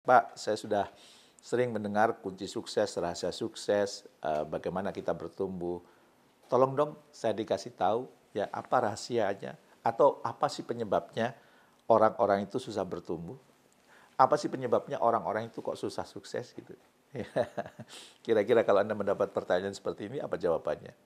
Pak, saya sudah sering mendengar kunci sukses, rahasia sukses, bagaimana kita bertumbuh. Tolong dong saya dikasih tahu ya apa rahasianya atau apa sih penyebabnya orang-orang itu susah bertumbuh? Apa sih penyebabnya orang-orang itu kok susah sukses gitu? Kira-kira kalau Anda mendapat pertanyaan seperti ini apa jawabannya?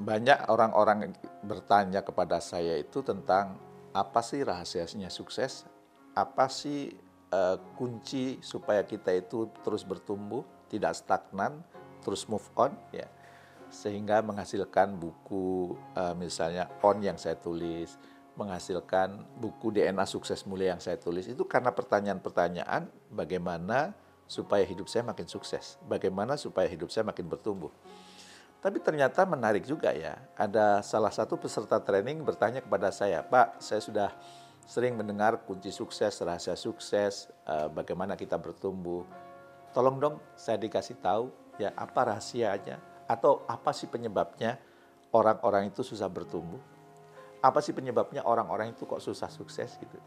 Banyak orang-orang bertanya kepada saya itu tentang apa sih rahasianya sukses, apa sih kunci supaya kita itu terus bertumbuh, tidak stagnan, terus move on, ya, sehingga menghasilkan buku misalnya On yang saya tulis, menghasilkan buku DNA Sukses Mulia yang saya tulis, itu karena pertanyaan-pertanyaan bagaimana supaya hidup saya makin sukses, bagaimana supaya hidup saya makin bertumbuh. Tapi ternyata menarik juga ya, ada salah satu peserta training bertanya kepada saya, Pak, saya sudah sering mendengar kunci sukses, rahasia sukses, bagaimana kita bertumbuh. Tolong dong saya dikasih tahu ya apa rahasianya atau apa sih penyebabnya orang-orang itu susah bertumbuh. Apa sih penyebabnya orang-orang itu kok susah sukses gitu.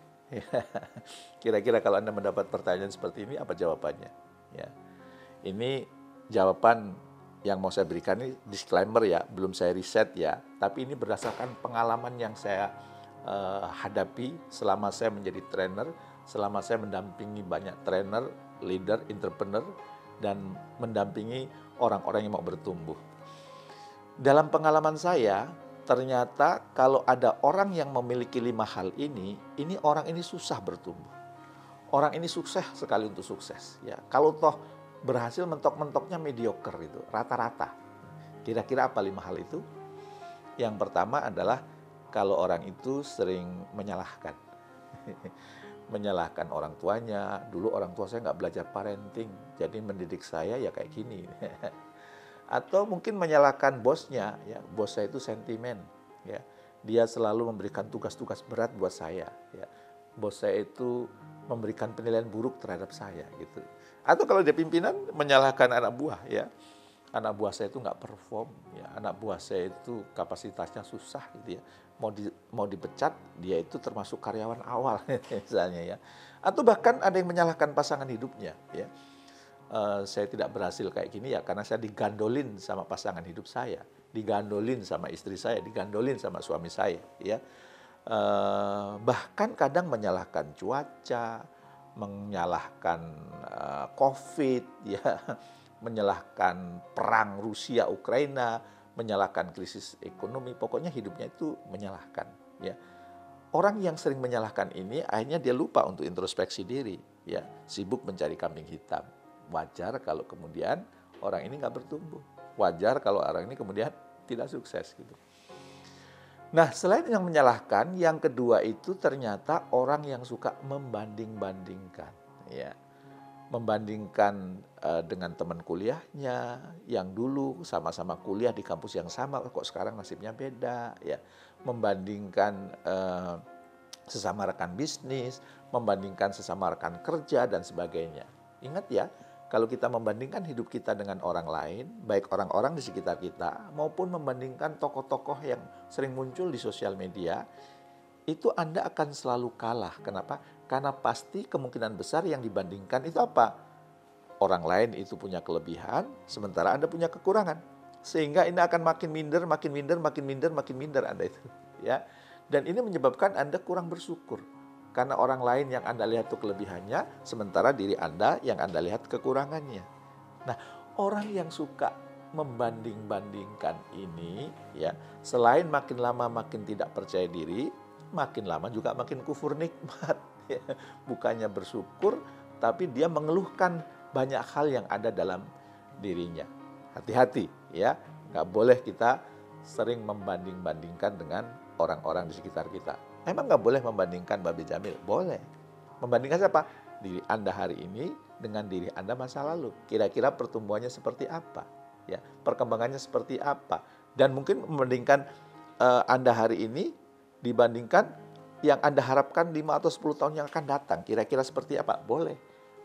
Kira-kira kalau Anda mendapat pertanyaan seperti ini apa jawabannya? Ya. Ini jawaban yang mau saya berikan ini disclaimer ya, belum saya riset ya, tapi ini berdasarkan pengalaman yang saya hadapi selama saya menjadi trainer, selama saya mendampingi banyak trainer, leader, entrepreneur, dan mendampingi orang-orang yang mau bertumbuh. Dalam pengalaman saya, ternyata kalau ada orang yang memiliki 5 hal ini orang ini susah bertumbuh. Orang ini sukses sekali untuk sukses. Ya, kalau toh berhasil mentok-mentoknya mediocre itu, rata-rata. Kira-kira apa 5 hal itu? Yang pertama adalah kalau orang itu sering menyalahkan. Menyalahkan orang tuanya, dulu orang tua saya nggak belajar parenting, jadi mendidik saya ya kayak gini. Atau mungkin menyalahkan bosnya, ya, bos saya itu sentimen, ya. Dia selalu memberikan tugas-tugas berat buat saya, ya. Bos saya itu memberikan penilaian buruk terhadap saya gitu. Atau kalau dia pimpinan menyalahkan anak buah, ya. Anak buah saya itu nggak perform, ya. Anak buah saya itu kapasitasnya susah gitu ya. Mau dipecat, dia itu termasuk karyawan awal misalnya ya. Atau bahkan ada yang menyalahkan pasangan hidupnya, ya. Saya tidak berhasil kayak gini ya karena saya digandolin sama pasangan hidup saya, digandolin sama istri saya, digandolin sama suami saya, ya. Bahkan kadang menyalahkan cuaca, menyalahkan COVID, ya, menyalahkan perang Rusia Ukraina, menyalahkan krisis ekonomi, pokoknya hidupnya itu menyalahkan, ya. Orang yang sering menyalahkan ini akhirnya dia lupa untuk introspeksi diri, ya, sibuk mencari kambing hitam. Wajar kalau kemudian orang ini nggak bertumbuh. Wajar kalau orang ini kemudian tidak sukses gitu. Nah, selain yang menyalahkan, yang kedua itu ternyata orang yang suka membanding-bandingkan, ya. Membandingkan dengan teman kuliahnya yang dulu sama-sama kuliah di kampus yang sama, kok sekarang nasibnya beda, ya. Membandingkan sesama rekan bisnis, membandingkan sesama rekan kerja dan sebagainya. Ingat ya, kalau kita membandingkan hidup kita dengan orang lain, baik orang-orang di sekitar kita, maupun membandingkan tokoh-tokoh yang sering muncul di sosial media, itu Anda akan selalu kalah. Kenapa? Karena pasti kemungkinan besar yang dibandingkan itu apa? Orang lain itu punya kelebihan, sementara Anda punya kekurangan. Sehingga ini akan makin minder, makin minder, makin minder, makin minder Anda itu. Ya. Dan ini menyebabkan Anda kurang bersyukur. Karena orang lain yang Anda lihat itu kelebihannya, sementara diri Anda yang Anda lihat kekurangannya. Nah, orang yang suka membanding-bandingkan ini, ya, selain makin lama makin tidak percaya diri, makin lama juga makin kufur nikmat. Ya. Bukannya bersyukur, tapi dia mengeluhkan banyak hal yang ada dalam dirinya. Hati-hati, ya, nggak boleh kita sering membanding-bandingkan dengan orang-orang di sekitar kita. Emang nggak boleh membandingkan Babi Jamil? Boleh. Membandingkan siapa? Diri Anda hari ini dengan diri Anda masa lalu. Kira-kira pertumbuhannya seperti apa? Ya, perkembangannya seperti apa? Dan mungkin membandingkan Anda hari ini dibandingkan yang Anda harapkan 5 atau 10 tahun yang akan datang. Kira-kira seperti apa? Boleh.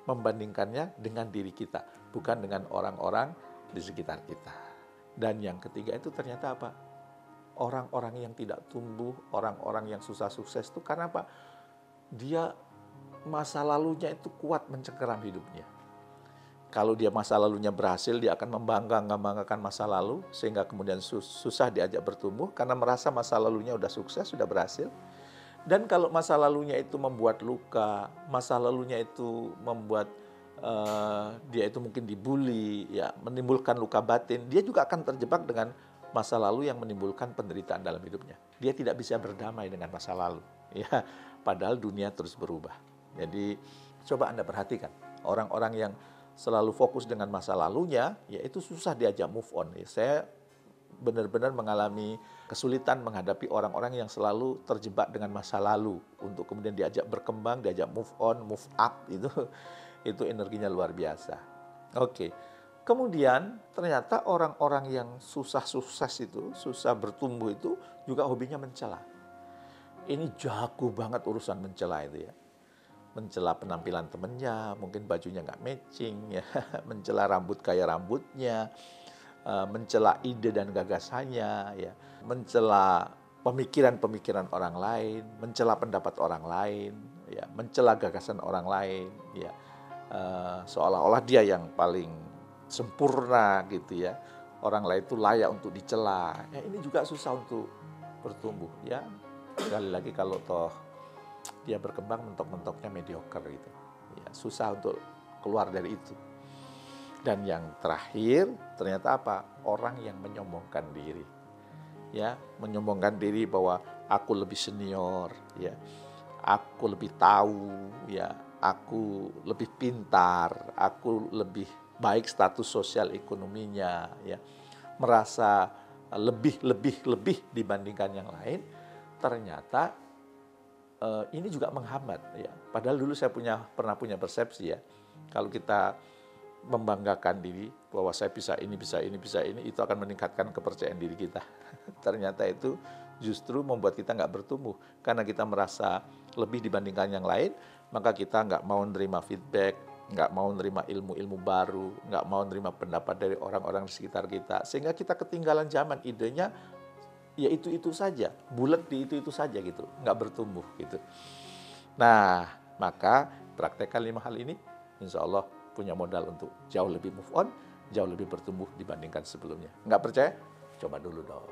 Membandingkannya dengan diri kita, bukan dengan orang-orang di sekitar kita. Dan yang ketiga itu ternyata apa? Orang-orang yang tidak tumbuh, orang-orang yang susah sukses itu karena apa? Dia masa lalunya itu kuat mencengkeram hidupnya. Kalau dia masa lalunya berhasil, dia akan membanggakan masa lalu, sehingga kemudian susah diajak bertumbuh, karena merasa masa lalunya udah sukses, sudah berhasil. Dan kalau masa lalunya itu membuat luka, masa lalunya itu membuat dia itu mungkin dibully, ya, menimbulkan luka batin, dia juga akan terjebak dengan masa lalu yang menimbulkan penderitaan dalam hidupnya. Dia tidak bisa berdamai dengan masa lalu, ya, padahal dunia terus berubah. Jadi coba Anda perhatikan, orang-orang yang selalu fokus dengan masa lalunya, ya itu susah diajak move on. Ya, saya benar-benar mengalami kesulitan menghadapi orang-orang yang selalu terjebak dengan masa lalu untuk kemudian diajak berkembang, diajak move on, move up, itu energinya luar biasa. Oke. Kemudian ternyata orang-orang yang susah sukses itu, susah bertumbuh itu juga hobinya mencela. Ini jago banget urusan mencela itu ya. Mencela penampilan temennya, mungkin bajunya nggak matching, ya, mencela rambut kayak rambutnya, mencela ide dan gagasannya, ya, mencela pemikiran-pemikiran orang lain, mencela pendapat orang lain, ya, mencela gagasan orang lain, ya, seolah-olah dia yang paling sempurna gitu ya, orang lain itu layak untuk dicela. Ya, ini juga susah untuk bertumbuh, ya. Sekali lagi kalau toh dia berkembang mentok-mentoknya mediocre gitu. Ya, susah untuk keluar dari itu. Dan yang terakhir ternyata apa? Orang yang menyombongkan diri. Ya, menyombongkan diri bahwa aku lebih senior, ya. Aku lebih tahu, ya. Aku lebih pintar, aku lebih baik status sosial ekonominya, ya. Merasa lebih dibandingkan yang lain. Ternyata ini juga menghambat, ya. Padahal dulu saya pernah punya persepsi, ya, kalau kita membanggakan diri bahwa saya bisa ini, itu akan meningkatkan kepercayaan diri kita. Ternyata itu justru membuat kita nggak bertumbuh, karena kita merasa lebih dibandingkan yang lain, maka kita nggak mau menerima feedback, nggak mau menerima ilmu-ilmu baru, nggak mau menerima pendapat dari orang-orang di sekitar kita, sehingga kita ketinggalan zaman, idenya ya itu saja, bulat di itu saja gitu, nggak bertumbuh gitu. Nah, maka praktekkan 5 hal ini, insya Allah punya modal untuk jauh lebih move on, jauh lebih bertumbuh dibandingkan sebelumnya. Nggak percaya? Coba dulu dong.